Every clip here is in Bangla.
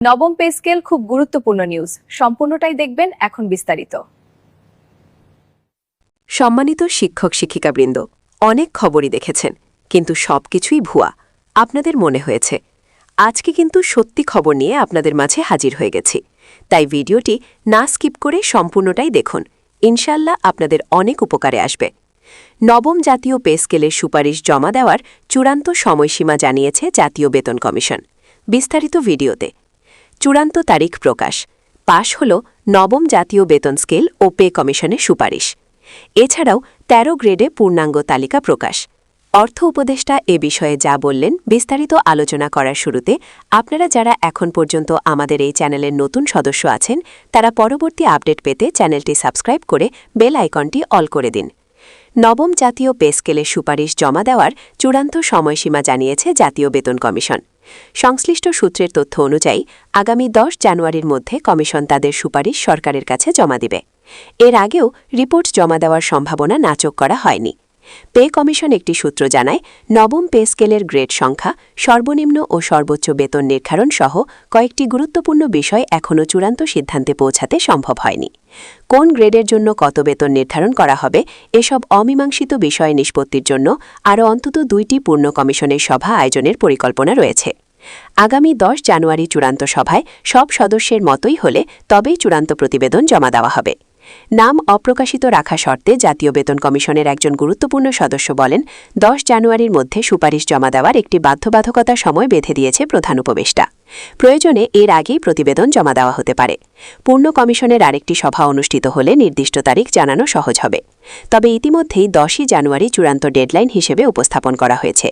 নবম পে স্কেল খুব গুরুত্বপূর্ণ নিউজ। সম্পূর্ণটাই দেখবেন এখন বিস্তারিত। সম্মানিত শিক্ষক শিক্ষিকাবৃন্দ, অনেক খবরই দেখেছেন, কিন্তু সবকিছুই ভুয়া আপনাদের মনে হয়েছে। আজকে কিন্তু সত্যি খবর নিয়ে আপনাদের মাঝে হাজির হয়ে গেছি। তাই ভিডিওটি না স্কিপ করে সম্পূর্ণটাই দেখুন, ইনশাল্লাহ আপনাদের অনেক উপকারে আসবে। নবম জাতীয় পে স্কেলের সুপারিশ জমা দেওয়ার চূড়ান্ত সময়সীমা জানিয়েছে জাতীয় বেতন কমিশন। বিস্তারিত ভিডিওতে। চূড়ান্ত তারিখ প্রকাশ। পাশ হল নবম জাতীয় বেতন স্কেল ও পে কমিশনের সুপারিশ। এছাড়াও ১৩ গ্রেডে পূর্ণাঙ্গ তালিকা প্রকাশ। অর্থ উপদেষ্টা এ বিষয়ে যা বললেন বিস্তারিত আলোচনা করার শুরুতে আপনারা যারা এখন পর্যন্ত আমাদের এই চ্যানেলের নতুন সদস্য আছেন, তারা পরবর্তী আপডেট পেতে চ্যানেলটি সাবস্ক্রাইব করে বেল আইকনটি অল করে দিন। নবম জাতীয় পে স্কেলের সুপারিশ জমা দেওয়ার চূড়ান্ত সময়সীমা জানিয়েছে জাতীয় বেতন কমিশন। সংশ্লিষ্ট সূত্রের তথ্য অনুযায়ী আগামী ১০ জানুয়ারির মধ্যে কমিশন তাদের সুপারিশ সরকারের কাছে জমা দিবে। এর আগেও রিপোর্ট জমা দেওয়ার সম্ভাবনা নাকচ করা হয়নি। পে কমিশন একটি সূত্র জানায়, নবম পে স্কেলের গ্রেড সংখ্যা, সর্বনিম্ন ও সর্বোচ্চ বেতন নির্ধারণ সহ কয়েকটি গুরুত্বপূর্ণ বিষয় এখনও চূড়ান্ত সিদ্ধান্তে পৌঁছাতে সম্ভব হয়নি। কোন গ্রেডের জন্য কত বেতন নির্ধারণ করা হবে, এসব অমীমাংসিত বিষয় নিষ্পত্তির জন্য আরও অন্তত ২টি পূর্ণ কমিশনের সভা আয়োজনের পরিকল্পনা রয়েছে। আগামী ১০ জানুয়ারি চূড়ান্ত সভায় সব সদস্যের মতোই হলে তবেই চূড়ান্ত প্রতিবেদন জমা দেওয়া হবে। নাম অপ্রকাশিত রাখা শর্তে জাতীয় বেতন কমিশনের একজন গুরুত্বপূর্ণ সদস্য বলেন, ১০ জানুয়ারির মধ্যে সুপারিশ জমা দেওয়ার একটি বাধ্যবাধকতার সময় বেঁধে দিয়েছে প্রধান উপদেষ্টা। প্রয়োজনে এর আগেই প্রতিবেদন জমা দেওয়া হতে পারে। পূর্ণ কমিশনের আরেকটি সভা অনুষ্ঠিত হলে নির্দিষ্ট তারিখ জানানো সহজ হবে। তবে ইতিমধ্যেই ১০ই জানুয়ারি চূড়ান্ত ডেডলাইন হিসেবে উপস্থাপন করা হয়েছে।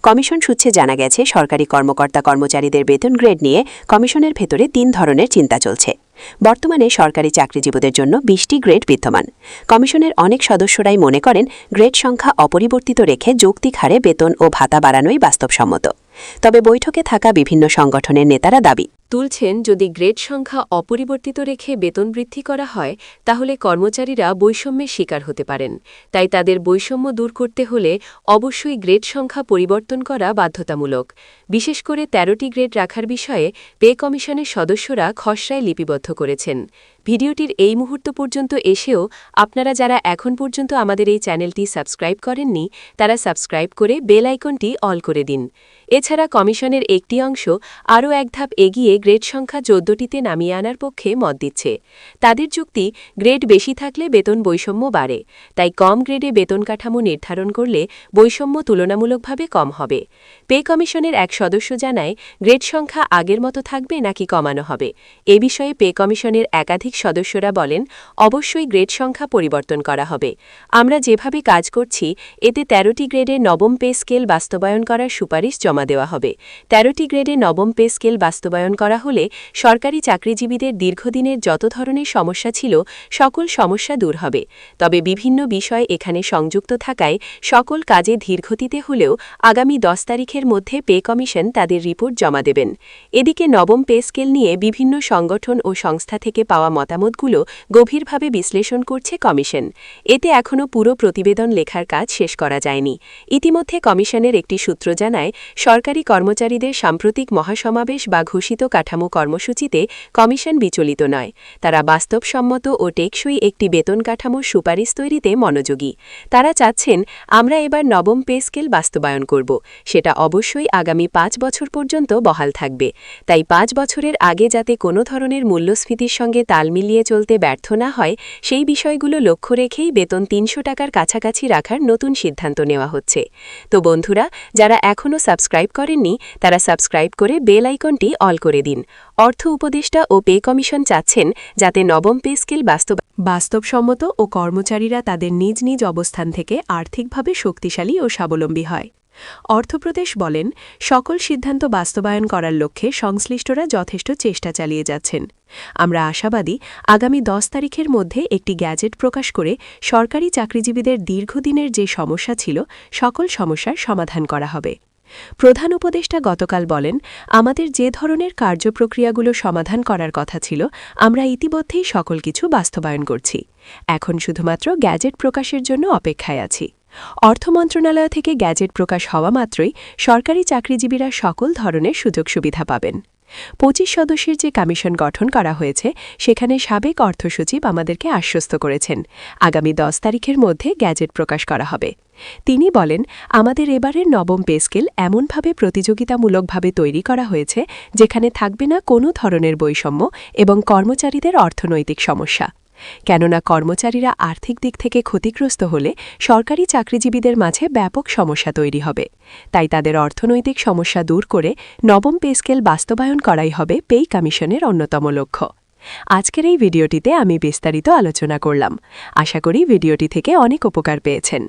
কমিশন সূত্রে জানা গেছে, সরকারি কর্মকর্তা কর্মচারীদের বেতন গ্রেড নিয়ে কমিশনের ভেতরে ৩ ধরনের চিন্তা চলছে। বর্তমানে সরকারি চাকরিজীবীদের জন্য ২০টি গ্রেড বিদ্যমান। কমিশনের অনেক সদস্যরাই মনে করেন, গ্রেড সংখ্যা অপরিবর্তিত রেখে যৌক্তিক হারে বেতন ও ভাতা বাড়ানোই বাস্তবসম্মত। তবে বৈঠকে থাকা বিভিন্ন সংগঠনের নেতারা দাবি তুলছেন, যদি গ্রেড সংখ্যা অপরিবর্তিত রেখে বেতন বৃদ্ধি করা হয়, তাহলে কর্মচারীরা বৈষম্যের শিকার হতে পারেন। তাই তাদের বৈষম্য দূর করতে হলে অবশ্যই গ্রেড সংখ্যা পরিবর্তন করা বাধ্যতামূলক। বিশেষ করে ১৩টি গ্রেড রাখার বিষয়ে পে কমিশনের সদস্যরা খসড়ায় লিপিবদ্ধ করেছেন। ভিডিওটির এই মুহূর্ত পর্যন্ত এসেও আপনারা যারা এখন পর্যন্ত আমাদের এই চ্যানেলটি সাবস্ক্রাইব করেননি, তারা সাবস্ক্রাইব করে বেল আইকনটি অল করে দিন। এছাড়া কমিশনের একটি অংশ আরও এক ধাপ এগিয়ে গ্রেড সংখ্যা ১৪টিতে নামিয়ে আনার পক্ষে মত দিচ্ছে। তাদের যুক্তি, গ্রেড বেশি থাকলে বেতন বৈষম্য বাড়ে, তাই কম গ্রেডে বেতন কাঠামো নির্ধারণ করলে বৈষম্য তুলনামূলকভাবে কম হবে। পে কমিশনের এক সদস্য জানায়, গ্রেড সংখ্যা আগের মতো থাকবে নাকি কমানো হবে। এ বিষয়ে পে কমিশনের একাধিক সদস্যরা বলেন, অবশ্যই গ্রেড সংখ্যা পরিবর্তন করা হবে। আমরা যেভাবে কাজ করছি, এতে ১৩টি গ্রেডে নবম পে স্কেল বাস্তবায়ন করার সুপারিশ জমা দেওয়া হবে। ১৩টি গ্রেডে নবম পে স্কেল বাস্তবায়ন করা হলে সরকারি চাকরিজীবীদের দীর্ঘদিনের যত ধরনের সমস্যা ছিল, সকল সমস্যা দূর হবে। তবে বিভিন্ন বিষয় এখানে সংযুক্ত থাকায় সকল কাজে ধীরগতিতে হলেও আগামী ১০ তারিখের মধ্যে পে কমিশন তাদের রিপোর্ট জমা দেবেন। এদিকে নবম পে স্কেল নিয়ে বিভিন্ন সংগঠন ও সংস্থা থেকে পাওয়া মতামতগুলো গভীরভাবে বিশ্লেষণ করছে কমিশন। এতে এখনও পুরো প্রতিবেদন লেখার কাজ শেষ করা যায়নি। ইতিমধ্যে কমিশনের একটি সূত্র জানায়, সরকারি কর্মচারীদের সাম্প্রতিক মহাসমাবেশ বা ঘোষিত কাঠামো কর্মসূচিতে কমিশন বিচলিত নয়। তারা বাস্তবসম্মত ও টেকসই একটি বেতন কাঠামোর সুপারিশ তৈরিতে মনোযোগী। তারা চাচ্ছেন, আমরা এবার নবম পে স্কেল বাস্তবায়ন করব। সেটা অবশ্যই আগামী ৫ বছর পর্যন্ত বহাল থাকবে। তাই ৫ বছরের আগে যাতে কোনো ধরনের মূল্যস্ফীতির সঙ্গে তাল মিলিয়ে চলতে ব্যর্থ না হয়, সেই বিষয়গুলো লক্ষ্য রেখেই বেতন ৩০০ টাকার কাছাকাছি রাখার নতুন সিদ্ধান্ত নেওয়া হচ্ছে। তো বন্ধুরা, যারা এখনও সাবস্ক্রাইব করেননি, তারা সাবস্ক্রাইব করে বেল আইকনটি অল করে দিন। অর্থ উপদেষ্টা ও পে কমিশন চাচ্ছেন, যাতে নবম পে স্কেল বাস্তবসম্মত ও কর্মচারীরা তাদের নিজ নিজ অবস্থান থেকে আর্থিকভাবে শক্তিশালী ও স্বাবলম্বী হয়। অর্থপ্রদেশ বলেন, সকল সিদ্ধান্ত বাস্তবায়ন করার লক্ষ্যে সংশ্লিষ্টরা যথেষ্ট চেষ্টা চালিয়ে যাচ্ছেন। আমরা আশাবাদী, আগামী ১০ তারিখের মধ্যে একটি গ্যাজেট প্রকাশ করে সরকারি চাকরিজীবীদের দীর্ঘদিনের যে সমস্যা ছিল, সকল সমস্যার সমাধান করা হবে। প্রধান উপদেষ্টা গতকাল বলেন, আমাদের যে ধরনের কার্যপ্রক্রিয়াগুলো সমাধান করার কথা ছিল, আমরা ইতিমধ্যেই সকল কিছু বাস্তবায়ন করছি। এখন শুধুমাত্র গ্যাজেট প্রকাশের জন্য অপেক্ষায় আছি। অর্থ মন্ত্রণালয় থেকে গ্যাজেট প্রকাশ হওয়া মাত্রই সরকারি চাকরিজীবীরা সকল ধরনের সুযোগ সুবিধা পাবেন। 25 সদস্যের যে কমিশন গঠন করা হয়েছে সেখানে সাবেক অর্থসচিব আমাদেরকে আশ্বস্ত করেছেন আগামী 10 তারিখের মধ্যে গ্যাজেট প্রকাশ করা হবে। তিনি বলেন, আমাদের এবারের নবম পে স্কেল এমনভাবে প্রতিযোগিতামূলকভাবে তৈরি করা হয়েছে যেখানে থাকবে না কোনো ধরনের বৈষম্য এবং কর্মচারীদের অর্থনৈতিক সমস্যা। কেননা কর্মচারীরা আর্থিক দিক থেকে ক্ষতিগ্রস্ত হলে সরকারি চাকরিজীবীদের মাঝে ব্যাপক সমস্যা তৈরি হবে। তাই তাদের অর্থনৈতিক সমস্যা দূর করে নবম পে স্কেল বাস্তবায়ন করাই হবে পে কমিশনের অন্যতম লক্ষ্য। আজকের এই ভিডিওটিতে আমি বিস্তারিত আলোচনা করলাম। আশা করি ভিডিওটি থেকে অনেক উপকার পেয়েছেন।